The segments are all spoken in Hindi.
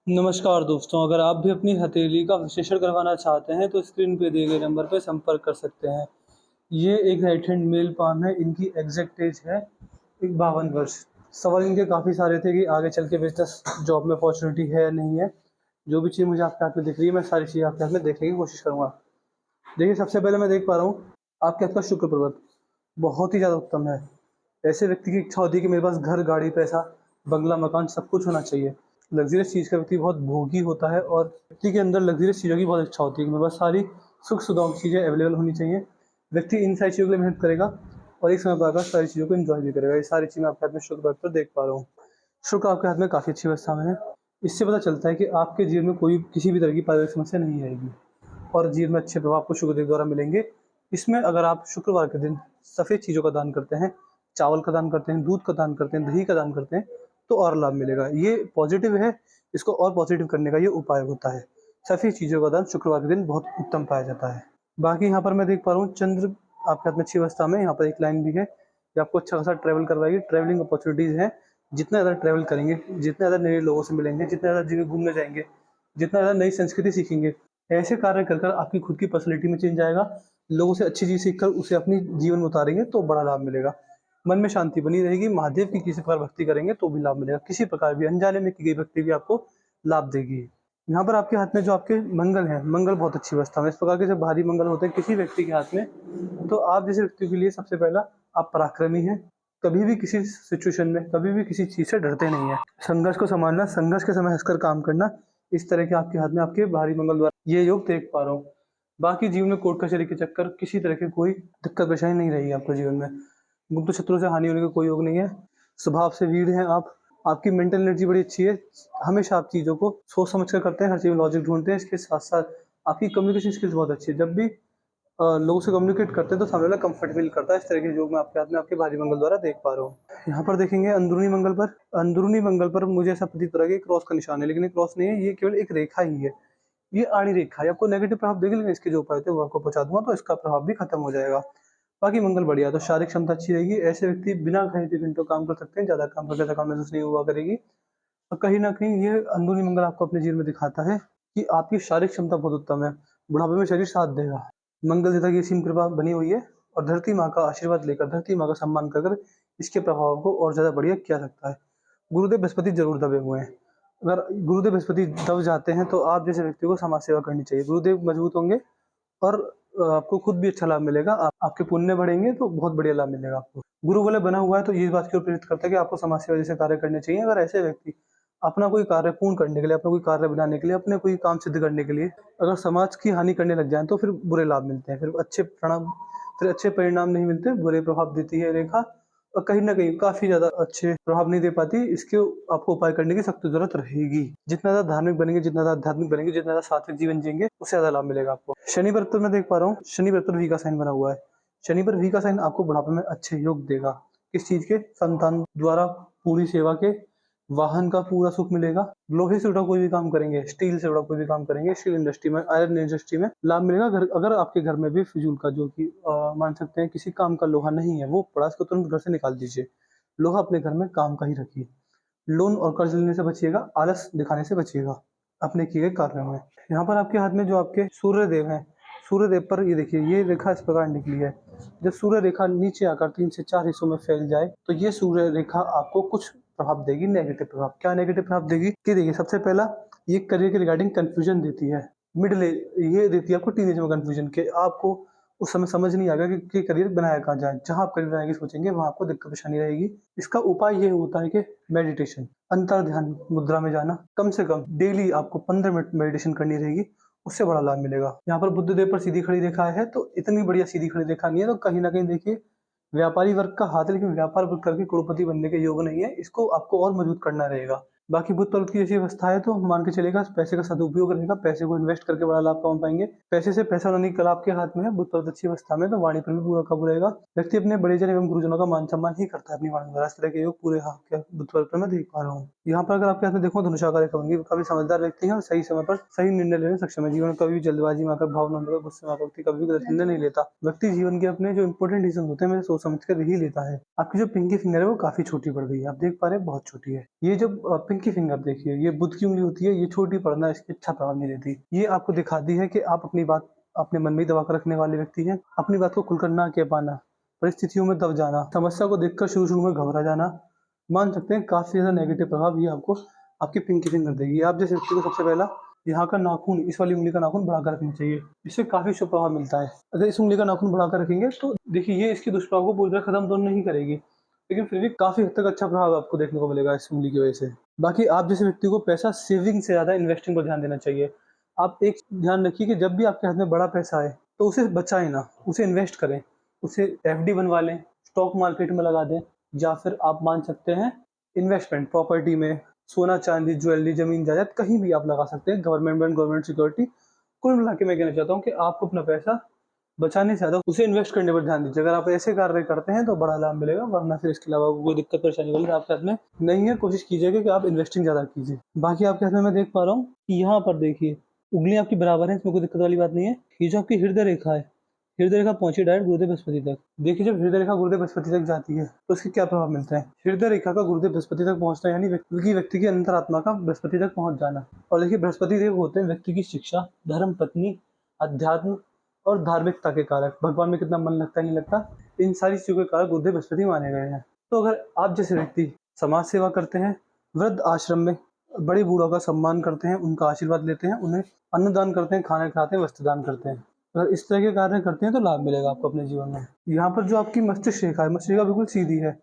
नमस्कार दोस्तों, अगर आप भी अपनी हथेली का विश्लेषण करवाना चाहते हैं तो स्क्रीन पे दिए गए नंबर पर संपर्क कर सकते हैं। ये एक राइट हैंड मेल पाम है, इनकी एग्जैक्ट एज है 52 वर्ष। सवाल इनके काफ़ी सारे थे कि आगे चल के बिज़नेस जॉब में अपॉर्चुनिटी है या नहीं है। जो भी चीज़ मुझे आपके हाथ में दिख रही है, मैं सारी चीज़ें आपके हाथ में देखने की कोशिश करूँगा। देखिए, सबसे पहले मैं देख पा रहा हूँ, आपके हाथ का शुक्र पर्वत बहुत ही ज़्यादा उत्तम है। ऐसे व्यक्ति की इच्छा होती है कि मेरे पास घर, गाड़ी, पैसा, बंगला, मकान सब कुछ होना चाहिए। लग्ज़रियस चीज़ का व्यक्ति बहुत भोगी होता है और व्यक्ति के अंदर लग्ज़रियस चीज़ों की बहुत इच्छा होती है कि मेरे पास सारी सुख-सुविधाओं की चीज़ें अवेलेबल होनी चाहिए। व्यक्ति इन सारी चीज़ों के लिए मेहनत करेगा और एक समय पर आकर सारी चीज़ों को एन्जॉय भी करेगा। ये सारी चीज़ मैं आपके हाथ में शुक्र पर्वत पर देख पा रहा हूँ। शुक्र आपके हाथ में काफ़ी अच्छी अवस्था में है। इससे पता चलता है कि आपके जीवन में कोई किसी भी तरह की पारिवारिक समस्या नहीं आएगी और जीवन में अच्छे प्रभाव आपको शुक्रदेव द्वारा मिलेंगे। इसमें अगर आप शुक्रवार के दिन सफ़ेद चीज़ों का दान करते हैं, चावल का दान करते हैं, दूध का दान करते हैं, दही का दान करते हैं, तो और लाभ मिलेगा। ये पॉज़िटिव है, इसको और पॉज़िटिव करने का ये उपाय होता है। सफ़ेद चीज़ों का दान शुक्रवार के दिन बहुत उत्तम पाया जाता है। बाकी यहाँ पर मैं देख पा रहा हूँ, चंद्र आपके हाथ में अच्छी अवस्था में, यहाँ पर एक लाइन भी है, ये आपको अच्छा खासा ट्रैवल करवाएगी। ट्रैवलिंग अपॉर्चुनिटीज़ हैं, जितना ज़्यादा ट्रैवल करेंगे, जितना ज़्यादा नए लोगों से मिलेंगे, जितना ज़्यादा जगह घूमने जाएँगे, जितना ज़्यादा नई संस्कृति सीखेंगे, ऐसे कार्य कर आपकी खुद की पर्सनैलिटी में चेंज आएगा। लोगों से अच्छी चीज़ सीखकर उसे अपनी जीवन में उतारेंगे तो बड़ा लाभ मिलेगा। मन में शांति बनी रहेगी, महादेव की किसी प्रकार भक्ति करेंगे तो भी लाभ मिलेगा। किसी प्रकार भी अनजाने में की गई भक्ति भी आपको लाभ देगी। यहाँ पर आपके हाथ में जो आपके मंगल हैं, मंगल बहुत अच्छी अवस्था में। इस प्रकार के जब भारी मंगल होते हैं किसी व्यक्ति के हाथ में, तो आप जैसे व्यक्ति के लिए सबसे पहला आप पराक्रमी हैं। कभी भी किसी सिचुएशन में, कभी भी किसी चीज़ से डरते नहीं हैं। संघर्ष को सँभालना, संघर्ष के समय हँसकर काम करना, इस तरह के आपके हाथ में आपके भारी मंगल द्वारा ये योग देख पा रहा हूँ। बाकी जीवन में कोर्ट कचहरी के चक्कर, किसी तरह की कोई दिक्कत परेशानी नहीं रही आपको जीवन में। गुप्त शत्रुओं से हानि होने का कोई योग नहीं है। स्वभाव से वीर हैं आप, आपकी मेंटल एनर्जी बड़ी अच्छी है। हमेशा आप चीज़ों को सोच समझ कर करते हैं, हर चीज़ में लॉजिक ढूँढते हैं। इसके साथ-साथ आपकी कम्युनिकेशन स्किल्स बहुत अच्छी है। जब भी लोगों से कम्युनिकेट करते हैं तो सामने वाला कंफर्ट फ़ील करता है। इस तरह के योग मैं आपके हाथ में आपके भारी मंगल द्वारा देख पा रहा हूँ। यहाँ पर देखेंगे अंदरूनी मंगल पर मुझे ऐसा प्रतीत हो रहा है कि क्रॉस का निशान है, लेकिन ये क्रॉस नहीं है, ये केवल एक रेखा ही है। ये आड़ी रेखा है, आपको नेगेटिव प्रभाव देगी, लेकिन इसके जो उपाय होते हैं वो आपको पहुँचा दूँगा तो इसका प्रभाव भी खत्म हो जाएगा। बाकी मंगल बढ़िया है, तो शारीरिक क्षमता अच्छी रहेगी। ऐसे व्यक्ति बिना कहे भी घंटों काम कर सकते हैं, ज़्यादा काम करके थकान महसूस नहीं हुआ करेगी। और कहीं न कहीं ये अंदरूनी मंगल आपको अपने जीवन में दिखाता है कि आपकी शारीरिक क्षमता बहुत उत्तम है। बुढ़ापे में शरीर साथ देगा। मंगल देवता की असीम कृपा बनी हुई है और धरती माँ का आशीर्वाद लेकर, धरती माँ का सम्मान कर कर इसके प्रभाव को और ज़्यादा बढ़िया किया सकता है। गुरुदेव बृहस्पति ज़रूर दबे हुए हैं। अगर गुरुदेव बृहस्पति दब जाते हैं तो आप जैसे व्यक्ति को समाज सेवा करनी चाहिए। गुरुदेव मजबूत होंगे और आपको खुद भी अच्छा लाभ मिलेगा। आपके पुण्य बढ़ेंगे तो बहुत बढ़िया लाभ मिलेगा आपको। गुरु बल बना हुआ है तो ये इस बात की ओर प्रेरित करता है कि आपको समाज सेवा जैसे कार्य करने चाहिए। अगर ऐसे व्यक्ति अपना कोई कार्य पूर्ण करने के लिए, अपना कोई कार्य बनाने के लिए, अपने कोई काम सिद्ध करने के लिए अगर समाज की हानि करने लग जाएँ तो फिर बुरे लाभ मिलते हैं। फिर अच्छे परिणाम नहीं मिलते, बुरे प्रभाव देती है रेखा और कहीं न कहीं काफ़ी ज़्यादा अच्छे प्रभाव नहीं दे पाती। इसके आपको उपाय करने की सख्त ज़रूरत रहेगी। जितना ज़्यादा धार्मिक बनेंगे, जितना ज़्यादा आध्यात्मिक बनेंगे, जितना ज़्यादा सात्विक जीवन जिएँगे, उससे ज़्यादा लाभ मिलेगा आपको। शनि पर तो मैं देख पा रहा हूँ, शनि पर तो वी का साइन बना हुआ है। शनि पर वी का साइन आपको बुढ़ापे में अच्छे योग देगा। किस चीज़ के? संतान द्वारा पूरी सेवा के, वाहन का पूरा सुख मिलेगा। लोहे से जुड़ा कोई भी काम करेंगे, स्टील से जुड़ा कोई भी काम करेंगे, स्टील इंडस्ट्री में, आयरन इंडस्ट्री में लाभ मिलेगा। अगर आपके घर में भी फिजूल का जो कि मान सकते हैं किसी काम का लोहा नहीं है, वो पड़ा, इसको तुरंत घर से निकाल दीजिए। लोहा अपने घर में काम का ही रखिए। लोन और कर्ज लेने से बचिएगा, आलस दिखाने से बचिएगा अपने किए गए कार्यों में। यहाँ पर आपके हाथ में जो आपके सूर्य देव हैं, सूर्य देव पर ये देखिए, ये रेखा इस प्रकार निकली है। जब सूर्य रेखा नीचे आकर 3 से 4 हिस्सों में फैल जाए, तो ये सूर्य रेखा आपको कुछ प्रभाव देगी, नेगेटिव प्रभाव। क्या नेगेटिव प्रभाव देगी? कि देखिए, सबसे पहला, ये करियर के रिगार्डिंग कन्फ्यूजन देती है। मिड एज ये देती है आपको टीनेज में कन्फ्यूजन के आपको उस समय समझ नहीं आएगा कि करियर बनाया कहाँ जाए। जहाँ आप करियर बनाने की सोचेंगे वहाँ आपको दिक्कत परेशानी रहेगी। इसका उपाय ये होता है कि मेडिटेशन, अंतर ध्यान मुद्रा में जाना। कम से कम डेली आपको 15 मिनट मेडिटेशन करनी रहेगी, उससे बड़ा लाभ मिलेगा। यहाँ पर बुध देव पर सीधी खड़ी रेखा है, तो इतनी बढ़िया सीधी खड़ी रेखा नहीं है, तो कहीं न कहीं देखिए व्यापारी वर्ग का हाथ है, लेकिन व्यापार करके करोड़पति बनने के योग नहीं है। इसको आपको और मजबूत करना रहेगा। बाकी बुध पर्वत की ऐसी अवस्था है तो मान के चलिएगा पैसे का सदुपयोग रहेगा, पैसे को इन्वेस्ट करके बड़ा लाभ कमा पाएँगे। पैसे से पैसा बनाने की कला आपके हाथ में है, बुध पर्वत अच्छी अवस्था में, तो वाणी पर भी पूरा काबू रहेगा। व्यक्ति अपने बड़े जन एवं गुरुजनों का मान सम्मान ही करता है अपनी वाणी द्वारा। इस तरह के योग पूरे बुध पर्वत में मैं देख पा रहा हूँ। यहाँ पर अगर आपके हाथ में देखो धनुषाकार रेखा बन गई, काफी समझदार व्यक्ति है और सही समय पर सही निर्णय लेने में सक्षम है। जीवन में कभी भी जल्दबाजी में आकर, भावना में आकर, गुस्से में आकर व्यक्ति कभी भी गलत निर्णय नहीं लेता। व्यक्ति जीवन के अपने जो इंपॉर्टेंट डिसीजन होते हैं मैं सोच समझ कर ही लेता है। आपकी जो पिंकी फिंगर है वो काफी छोटी पड़ गई है, आप देख पा रहे हैं बहुत छोटी है। ये जो पिंकी फिंगर देखिए, ये बुध की उंगली होती है, ये छोटी पड़ना इसकी अच्छा प्रभाव नहीं देती। ये आपको दिखाती है कि आप अपनी बात अपने मन में ही दबा कर रखने वाले व्यक्ति हैं। अपनी बात को खुलकर ना कह पाना, परिस्थितियों में दब जाना, समस्या को देखकर शुरू में घबरा जाना, मान सकते हैं काफी ज्यादा नेगेटिव प्रभाव ये आपको आपकी पिंकी फिंगर देगी। आप जैसे व्यक्ति को सबसे पहला यहाँ का नाखून, इस वाली उंगली का नाखून बढ़ाकर रखना चाहिए, इससे काफी शुभ प्रभाव मिलता है। अगर इस उंगली का नाखून बढ़ाकर रखेंगे तो देखिए ये इसके दुष्प्रभाव को पूरी तरह खत्म तो नहीं करेगी, लेकिन फिर भी काफी हद तक अच्छा प्रभाव आपको देखने को मिलेगा इस उंगली की वजह से। बाकी आप जैसे व्यक्ति को पैसा सेविंग से ज्यादा इन्वेस्टिंग पर ध्यान देना चाहिए। आप एक ध्यान रखिए कि जब भी आपके हाथ में बड़ा पैसा आए तो उसे बचाएं ना, उसे इन्वेस्ट करें, उसे एफडी बनवा लें, स्टॉक मार्केट में लगा दें, या फिर आप मान सकते हैं इन्वेस्टमेंट प्रॉपर्टी में, सोना चांदी ज्वेलरी जमीन जायदाद कहीं भी आप लगा सकते हैं, गवर्नमेंट बॉन्ड गवर्नमेंट सिक्योरिटी। कुल मिला के मैं कहना चाहता हूँ कि आपको अपना पैसा बचाने से ज्यादा उसे इन्वेस्ट करने पर ध्यान दीजिए। अगर आप ऐसे कार्य करते हैं तो बड़ा लाभ मिलेगा, वरना फिर इसके अलावा कोई दिक्कत परेशानी वाली आपके हाथ में नहीं है। कोशिश कीजिएगा कि आप इन्वेस्टिंग ज्यादा कीजिए। बाकी आपके हाथ में मैं देख पा रहा हूँ कि यहाँ पर देखिए उंगली आपकी बराबर है, इसमें कोई दिक्कत वाली बात नहीं है। ये जो आपकी हृदय रेखा है, हृदय रेखा पहुंची डायरेक्ट गुरुदेव बृहस्पति तक। देखिए जब हृदय रेखा गुरुदेव बृहस्पति तक जाती है तो इसके क्या प्रभाव मिलते हैं। हृदय रेखा का गुरुदेव बृहस्पति तक पहुंचना यानी व्यक्ति की अंतरात्मा का बृहस्पति तक पहुंच जाना। और देखिए बृहस्पति देव होते हैं व्यक्ति की शिक्षा, धर्म पत्नी, अध्यात्म और धार्मिकता के कारक। भगवान में कितना मन लगता है नहीं लगता, इन सारी चीजों के कारक गुरुदेव बृहस्पति माने गए हैं। तो अगर आप जैसे व्यक्ति समाज सेवा करते हैं, वृद्ध आश्रम में बड़े बूढ़ों का सम्मान करते हैं, उनका आशीर्वाद लेते हैं, उन्हें अन्नदान करते हैं, खाना खिलाते हैं, वस्त्र दान करते हैं, अगर इस तरह के कार्य करते हैं तो लाभ मिलेगा आपको अपने जीवन में। यहाँ पर जो आपकी मस्तिष्क रेखा है, मस्तिष्क रेखा बिल्कुल सीधी है।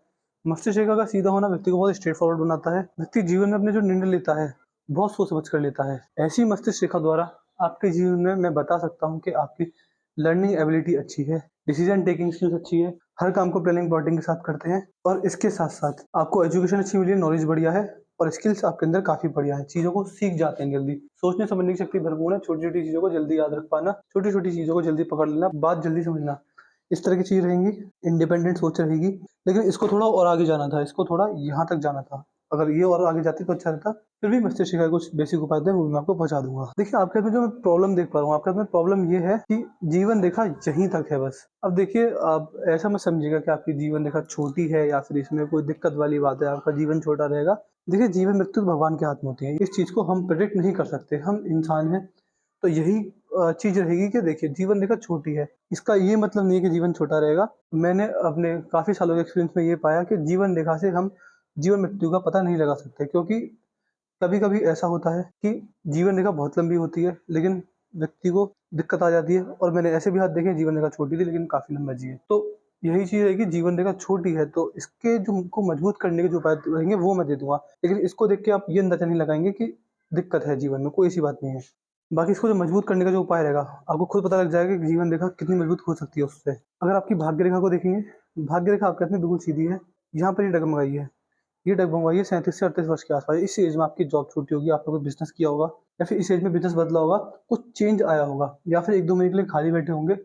मस्तिष्क रेखा का सीधा होना व्यक्ति को बहुत स्ट्रेट फॉरवर्ड बनाता है। व्यक्ति जीवन में अपने जो निर्णय लेता है बहुत सोच समझ कर लेता है। ऐसी मस्तिष्क रेखा द्वारा आपके जीवन में मैं बता सकता हूँ कि आपकी लर्निंग एबिलिटी अच्छी है, डिसीजन टेकिंग स्किल्स अच्छी है, हर काम को प्लानिंग प्लॉटिंग के साथ करते हैं, और इसके साथ साथ आपको एजुकेशन अच्छी मिली है, नॉलेज बढ़िया है और स्किल्स आपके अंदर काफी बढ़िया है। चीजों को सीख जाते हैं जल्दी, सोचने समझने की शक्ति भरपूर है, छोटी छोटी चीजों को जल्दी याद रख पाना, छोटी छोटी चीजों को जल्दी पकड़ लेना, बात जल्दी समझना, इस तरह की चीज रहेंगी। इंडिपेंडेंट सोच रहेगी। लेकिन इसको थोड़ा और आगे जाना था, इसको थोड़ा यहाँ तक जाना था। अगर ये और आगे जाती तो अच्छा रहता। फिर भी मस्तिष्क का कुछ बेसिक उपाय थे वो भी मैं आपको पहुंचा दूंगा। देखिए आपके हाथ में जो मैं प्रॉब्लम देख पा रहा हूँ, आपके हाथ में प्रॉब्लम ये है कि जीवन रेखा यहीं तक है बस। अब देखिए आप ऐसा मत समझिएगा कि आपकी जीवन रेखा छोटी है या फिर इसमें कोई दिक्कत वाली बात है, आपका जीवन छोटा रहेगा। देखिए जीवन मृत्यु भगवान के हाथ में होती है, इस चीज को हम प्रेडिक्ट नहीं कर सकते, हम इंसान हैं। तो यही चीज रहेगी कि देखिए जीवन रेखा छोटी है, इसका ये मतलब नहीं है कि जीवन छोटा रहेगा। मैंने अपने काफी सालों के एक्सपीरियंस में ये पाया कि जीवन रेखा से हम जीवन मृत्यु का पता नहीं लगा सकते, क्योंकि कभी कभी ऐसा होता है कि जीवन रेखा बहुत लंबी होती है लेकिन व्यक्ति को दिक्कत आ जाती है, और मैंने ऐसे भी हाथ देखे जीवन रेखा छोटी थी लेकिन काफी लंबा जिए। तो यही चीज है कि जीवन रेखा छोटी है तो इसके जो हमको मजबूत करने के जो उपाय रहेंगे वो मैं दे दूंगा, लेकिन इसको देख के आप ये अंदाजा नहीं लगाएंगे कि दिक्कत है जीवन में, कोई ऐसी बात नहीं है। बाकी इसको जो मजबूत करने का जो उपाय रहेगा आपको खुद पता लग जाएगा कि जीवन रेखा कितनी मजबूत हो सकती है उससे। अगर आपकी भाग्य रेखा को देखेंगे, भाग्य रेखा आपके हाथ में बिल्कुल सीधी है, यहाँ पर ही डगमगाई है। ये डगमगाई है 37 से 38 वर्ष के आसपास। इस एज में आपकी जॉब छूटी होगी, आपने कोई बिजनेस किया होगा, या फिर इस एज में बिजनेस बदला होगा, कुछ चेंज आया होगा, या फिर 1-2 महीने के लिए खाली बैठे होंगे।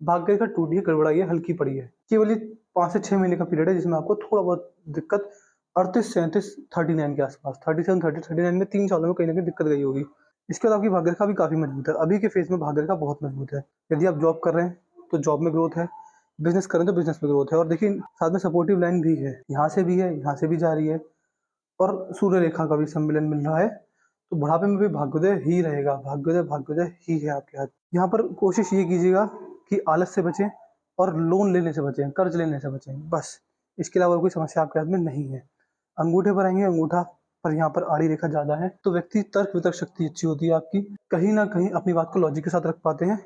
भाग्य रेखा टूटी है, गड़बड़ाई है, हल्की पड़ी है। केवल ये 5 से 6 महीने का पीरियड है जिसमें आपको थोड़ा बहुत दिक्कत 38 37 39 के आसपास, 37 30 39 में 3 सालों में कहीं ना कहीं दिक्कत गई होगी। इसके बाद आपकी भाग्य रेखा भी काफी मजबूत है, अभी के फेज में भाग्य रेखा बहुत मजबूत है। यदि आप जॉब कर रहे हैं तो जॉब में ग्रोथ है, बिजनेस करें तो बिजनेस में ग्रोथ है, और देखिए साथ में सपोर्टिव लाइन भी है, यहाँ से भी है, यहाँ से भी जा रही है, और सूर्य रेखा का भी सम्मिलन मिल रहा है। तो बुढ़ापे में भी भाग्योदय ही रहेगा, भाग्योदय ही है आपके हाथ। यहाँ पर कोशिश ये कीजिएगा कि आलस से बचें और लोन लेने से बचें, कर्ज लेने से बचें, बस। इसके अलावा कोई समस्या आपके हाथ में नहीं है। अंगूठे पर आएंगे, अंगूठा पर यहाँ पर आड़ी रेखा ज्यादा है, तो व्यक्ति तर्क वितर्क शक्ति अच्छी होती है आपकी, कहीं ना कहीं अपनी बात को लॉजिक के साथ रख पाते हैं।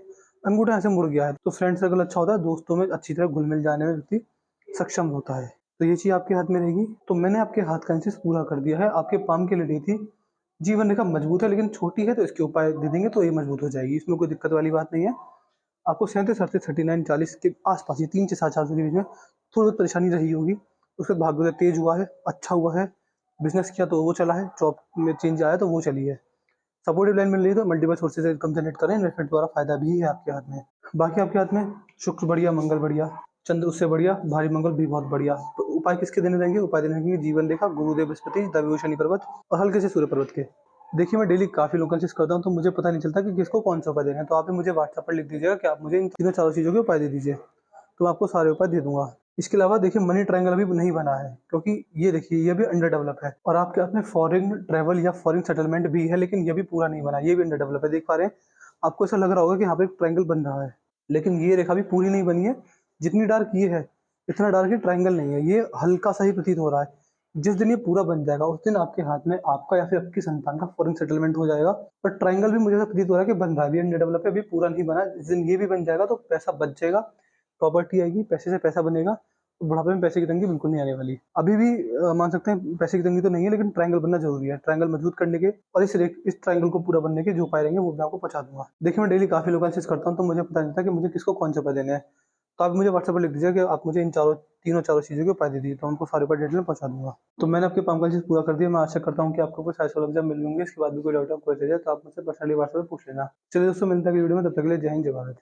अंगूठा ऐसे मुड़ गया है तो फ्रेंड सर्कल अच्छा होता है, दोस्तों में अच्छी तरह घुल मिल जाने में व्यक्ति सक्षम होता है। तो ये चीज आपके हाथ में रहेगी। तो मैंने आपके हाथ का एनालिसिस पूरा कर दिया है, आपके पाम के लिए दी थी। जीवन रेखा मजबूत है लेकिन छोटी है, तो इसके उपाय दे देंगे तो ये मजबूत हो जाएगी, इसमें कोई दिक्कत वाली बात नहीं है। आपको 37 38 39 40 के आसपास, ये 3 से 7 साल के बीच में थोड़ी बहुत परेशानी रही होगी। उसके बाद भाग्योदय तेज हुआ है, अच्छा हुआ है, बिजनेस किया तो वो चला है, जॉब में चेंज आया तो वो चली है, सपोर्टिव लाइन मिल रही है तो मल्टीपल सोर्सेज से इनकम जनरेट करें, इन्वेस्टमेंट द्वारा फायदा भी है आपके हाथ में। बाकी आपके हाथ में शुक्र बढ़िया, मंगल बढ़िया, चंद्र उससे बढ़िया, भारी मंगल भी बहुत बढ़िया। तो उपाय किसके देने रहेंगे? उपाय देने रहेंगे जीवन रेखा, गुरुदेव बृहस्पति, दव्य शनि पर्वत और हल्के से सूर्य पर्वत के। देखिए मैं डेली काफ़ी लोग कंसिस्ट करता हूँ, तो मुझे पता नहीं चलता कि किसको कौन-सा उपाय देना है। तो आप भी मुझे व्हाट्सएप पर लिख दीजिएगा कि आप मुझे इन तीनों चारों चीज़ों के उपाय दे दीजिए, तो मैं आपको सारे उपाय दे दूँगा। इसके अलावा देखिए मनी ट्रायंगल अभी नहीं बना है, क्योंकि ये देखिए ये भी अंडर डेवलप है और आपके हाथ में फॉरेन ट्रैवल या फॉरेन सेटलमेंट भी है, लेकिन ये भी पूरा नहीं बना है, ये भी अंडर डेवलप है। देख पा रहे हैं, आपको ऐसा लग रहा होगा कि यहाँ पे एक ट्रायंगल बन रहा है, लेकिन ये रेखा भी पूरी नहीं बनी है। जितनी डार्क ये है, इतना डार्क ये ट्रायंगल नहीं है, ये हल्का-सा ही प्रतीत हो रहा है। जिस दिन ये पूरा बन जाएगा, उस दिन आपके हाथ में आपका या फिर आपकी संतान का फॉरेन सेटलमेंट हो जाएगा। पर ट्रायंगल भी मुझे ऐसा प्रतीत हो रहा है कि बन रहा है, अभी अंडर डेवलप है, अभी पूरा नहीं बना है। जिस दिन ये भी बन जाएगा तो पैसा बच जाएगा, प्रॉपर्टी आएगी, पैसे से पैसा बनेगा, तो बुढ़ापे में पैसे की तंगी बिल्कुल नहीं आने वाली। अभी भी मान सकते हैं पैसे की तंगी तो नहीं है, लेकिन ट्रायंगल बनना ज़रूरी है। ट्रायंगल मजबूत करने के और इस ट्रायंगल को पूरा बनने के जो उपाय रहेंगे वो मैं आपको पहुँचा दूँगा। देखिए मैं डेली काफ़ी लोगों से करता हूँ, तो मुझे पता नहीं चलता कि मुझे किसको कौन से उपाय देने हैं। तो आप मुझे व्हाट्सएप पर लिख दीजिए कि आप मुझे इन चारों चीज़ों के उपाय दे दीजिए, तो उनको सारे उपाय डिटेल में पहुँचा दूँगा। तो मैंने आपके काम का चीज़ पूरा कर दिया, मैं आशा करता हूँ कि आपको कुछ ऐसा लग जाए मिल होंगे, इसके बाद भी कोई डाउट आपको रह जाए तो आप मुझसे पर्सनली व्हाट्सएप पे पूछ लेना। चलिए दोस्तों मिलते हैं अगली वीडियो में, तब तक के लिए जय हिंद, जय भारत।